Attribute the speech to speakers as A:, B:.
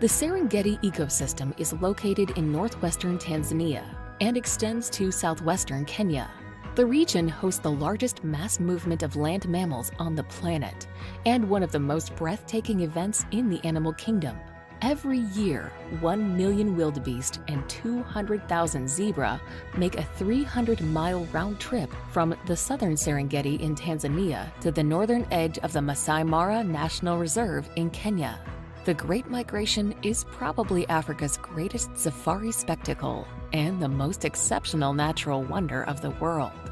A: The Serengeti ecosystem is located in northwestern Tanzania and extends to southwestern Kenya. The region hosts the largest mass movement of land mammals on the planet and one of the most breathtaking events in the animal kingdom. Every year, 1 million wildebeest and 200,000 zebra make a 300-mile round trip from the southern Serengeti in Tanzania to the northern edge of the Masai Mara National Reserve in Kenya. The Great Migration is probably Africa's greatest safari spectacle and the most exceptional natural wonder of the world.